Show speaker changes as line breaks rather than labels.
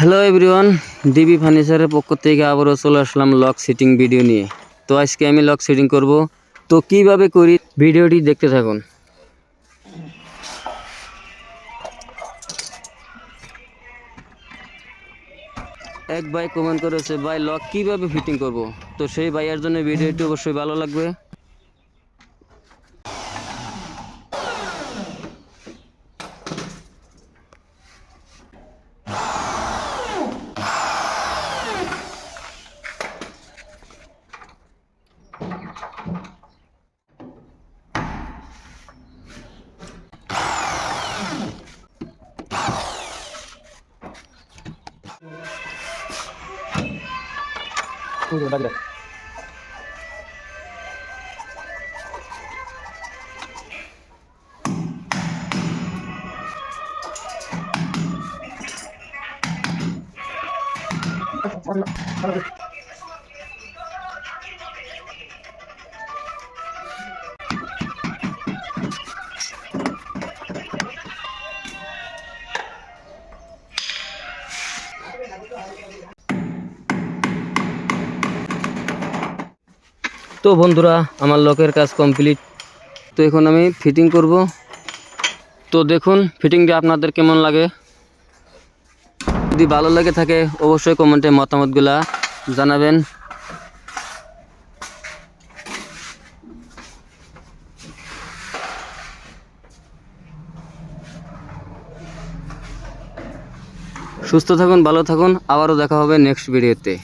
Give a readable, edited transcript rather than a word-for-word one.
Hello everyone, DB ফার্নিচারের পক্ষ থেকে আবারও চলে আসলাম লক সিটিং ভিডিও নিয়ে। তো আজকে আমি লক সিটিং করব। তো কিভাবে করি ভিডিওটি দেখতে থাকুন। এক ভাই কমেন্ট করেছে, ভাই লক কিভাবে ফিটিং করব। তো সেই ভাইয়ের জন্য ভিডিওটি অবশ্যই ভালো লাগবে। তো বন্ধুরা, আমার লকের কাজ কমপ্লিট। তো এখন আমি ফিটিং করব। তো দেখুন ফিটিংটা আপনাদের কেমন লাগে। যদি ভালো লাগে থাকে অবশ্যই কমেন্টে মতামতগুলা জানাবেন। সুস্থ থাকুন, ভালো থাকুন। আবারও দেখা হবে নেক্সট ভিডিওতে।